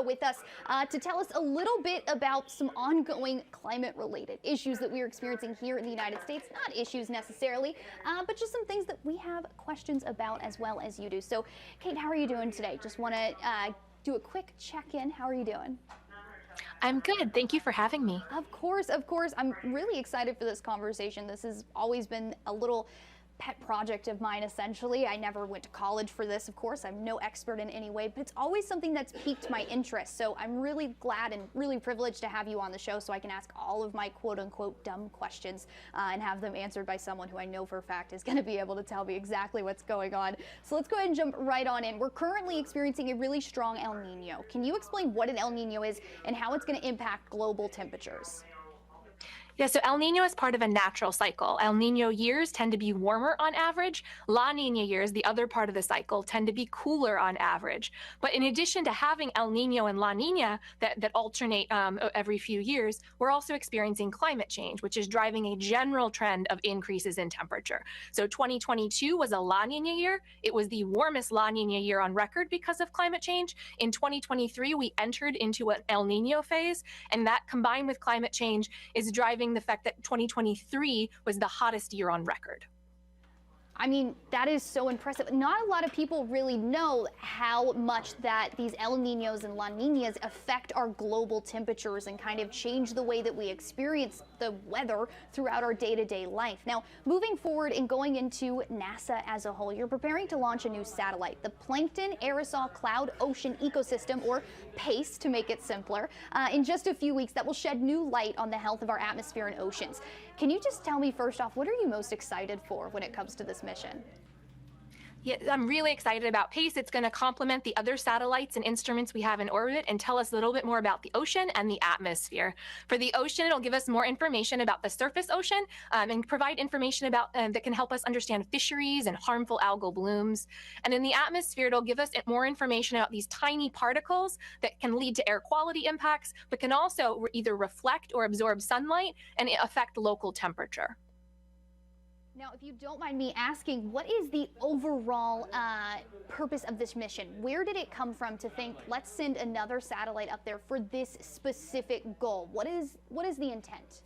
with us to tell us a little bit about some ongoing climate-related issues that we are experiencing here in the United States. Not issues necessarily, but just some things that we have questions about as well as you do. So, Kate, how are you doing today? Just want to do a quick check-in. How are you doing? I'm good. Thank you for having me. Of course, of course. I'm really excited for this conversation. This has always been a little pet project of mine, essentially. I never went to college for this, of course. I'm no expert in any way, but it's always something that's piqued my interest. So I'm really glad and really privileged to have you on the show so I can ask all of my quote-unquote dumb questions and have them answered by someone who I know for a fact is going to be able to tell me exactly what's going on. So let's go ahead and jump right on in. We're currently experiencing a really strong El Nino. Can you explain what an El Nino is and how it's going to impact global temperatures? Yeah, so El Nino is part of a natural cycle. El Nino years tend to be warmer on average. La Nina years, the other part of the cycle, tend to be cooler on average. But in addition to having El Nino and La Nina that alternate every few years, we're also experiencing climate change, which is driving a general trend of increases in temperature. So 2022 was a La Nina year. It was the warmest La Nina year on record because of climate change. In 2023, we entered into an El Nino phase, and that combined with climate change is driving the fact that 2023 was the hottest year on record. I mean, that is so impressive. Not a lot of people really know how much that these El Ninos and La Ninas affect our global temperatures and kind of change the way that we experience the weather throughout our day-to-day life. Now, moving forward and going into NASA as a whole, you're preparing to launch a new satellite, the Plankton Aerosol Cloud Ocean Ecosystem, or PACE to make it simpler, in just a few weeks that will shed new light on the health of our atmosphere and oceans. Can you just tell me first off, what are you most excited for when it comes to this mission? Yeah, I'm really excited about PACE. It's going to complement the other satellites and instruments we have in orbit and tell us a little bit more about the ocean and the atmosphere. For the ocean, it'll give us more information about the surface ocean and provide information about that can help us understand fisheries and harmful algal blooms. And in the atmosphere, it'll give us more information about these tiny particles that can lead to air quality impacts, but can also either reflect or absorb sunlight and affect local temperature. Now, if you don't mind me asking, what is the overall purpose of this mission? Where did it come from to think, let's send another satellite up there for this specific goal? What is the intent?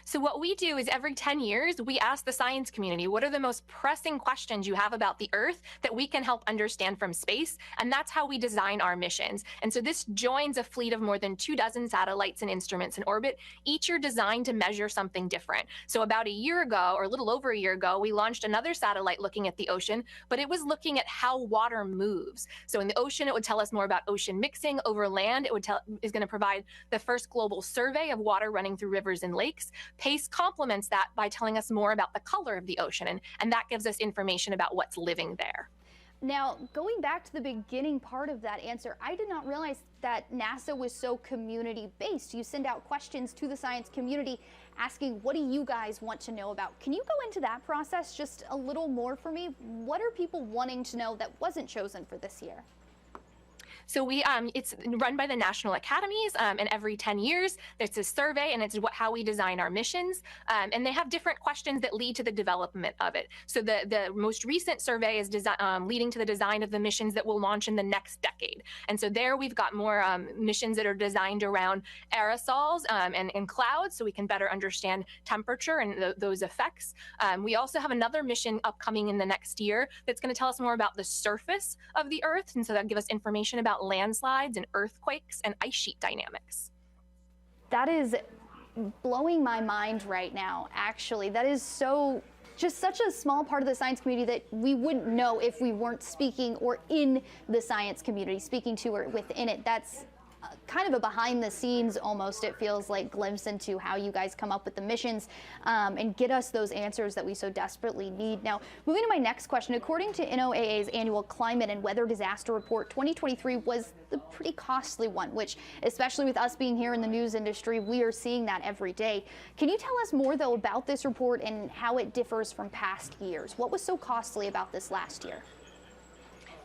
So what we do is every 10 years, we ask the science community, what are the most pressing questions you have about the Earth that we can help understand from space? And that's how we design our missions. And so this joins a fleet of more than 24 satellites and instruments in orbit. Each are designed to measure something different. So about a year ago, or a little over a year ago, we launched another satellite looking at the ocean, but it was looking at how water moves. So in the ocean, it would tell us more about ocean mixing. Over land, it is going to provide the first global survey of water running through rivers and lakes. PACE complements that by telling us more about the color of the ocean, and that gives us information about what's living there. Now, going back to the beginning part of that answer, I did not realize that NASA was so community-based. You send out questions to the science community asking, what do you guys want to know about? Can you go into that process just a little more for me? What are people wanting to know that wasn't chosen for this year? So it's run by the national academies, and every 10 years there's a survey, and it's how we design our missions. And they have different questions that lead to the development of it. So the most recent survey is leading to the design of the missions that will launch in the next decade. And so there we've got more missions that are designed around aerosols and clouds, so we can better understand temperature and those effects. We also have another mission upcoming in the next year that's going to tell us more about the surface of the Earth, and so that'll give us information about landslides and earthquakes and ice sheet dynamics. That is blowing my mind right now, actually. That is just such a small part of the science community that we wouldn't know if we weren't speaking or in the science community, speaking to or within it. That's kind of a behind the scenes, almost, it feels like, glimpse into how you guys come up with the missions and get us those answers that we so desperately need. Now, moving to my next question, according to NOAA's annual Climate and Weather Disaster Report, 2023 was the pretty costly one, which, especially with us being here in the news industry, we are seeing that every day. Can you tell us more, though, about this report and how it differs from past years? What was so costly about this last year?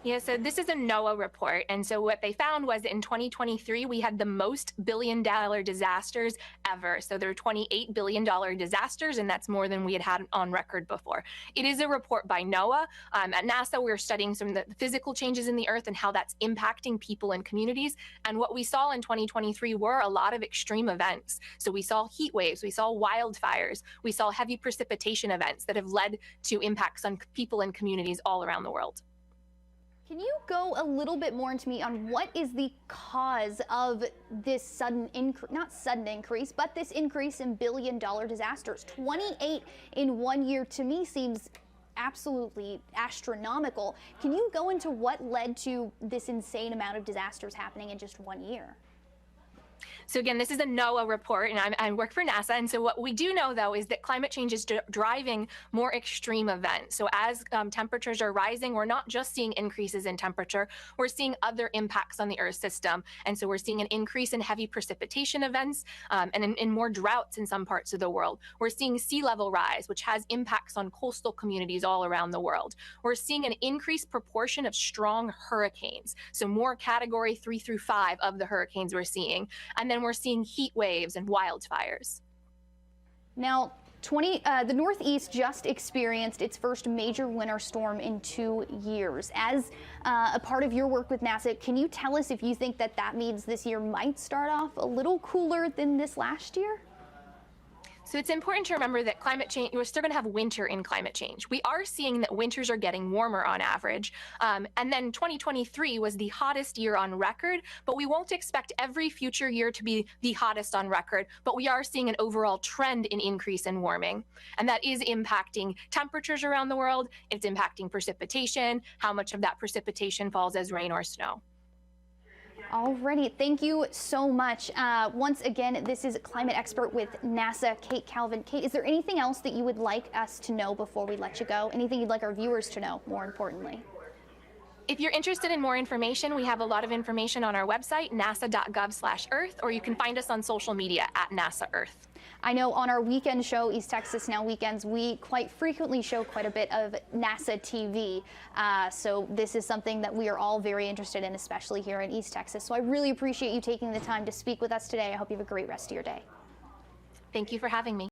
Yeah, so this is a NOAA report. And so what they found was that in 2023, we had the most billion-dollar disasters ever. So there were $28 billion disasters, and that's more than we had on record before. It is a report by NOAA. At NASA, we're studying some of the physical changes in the Earth and how that's impacting people and communities. And what we saw in 2023 were a lot of extreme events. So we saw heat waves, we saw wildfires, we saw heavy precipitation events that have led to impacts on people and communities all around the world. Can you go a little bit more into me on what is the cause of this sudden increase, not sudden increase, but this increase in billion-dollar disasters? 28 in 1 year to me seems absolutely astronomical. Can you go into what led to this insane amount of disasters happening in just 1 year? So again, this is a NOAA report, and I work for NASA. And so what we do know, though, is that climate change is driving more extreme events. So as temperatures are rising, we're not just seeing increases in temperature, we're seeing other impacts on the Earth system. And so we're seeing an increase in heavy precipitation events and in more droughts in some parts of the world. We're seeing sea level rise, which has impacts on coastal communities all around the world. We're seeing an increased proportion of strong hurricanes. So more category 3 through 5 of the hurricanes we're seeing. And then we're seeing heat waves and wildfires. Now, the Northeast just experienced its first major winter storm in 2 years. As a part of your work with NASA, can you tell us if you think that that means this year might start off a little cooler than this last year? So it's important to remember that climate change, we're still going to have winter in climate change. We are seeing that winters are getting warmer on average. And then 2023 was the hottest year on record, but we won't expect every future year to be the hottest on record. But we are seeing an overall trend in increase in warming. And that is impacting temperatures around the world. It's impacting precipitation, how much of that precipitation falls as rain or snow. Alrighty, thank you so much. Once again, this is climate expert with NASA, Kate Clavin. Kate, is there anything else that you would like us to know before we let you go? Anything you'd like our viewers to know, more importantly? If you're interested in more information, we have a lot of information on our website, nasa.gov/earth, or you can find us on social media at NASA Earth. I know on our weekend show, East Texas Now Weekends, we quite frequently show quite a bit of NASA TV. So this is something that we are all very interested in, especially here in East Texas. So I really appreciate you taking the time to speak with us today. I hope you have a great rest of your day. Thank you for having me.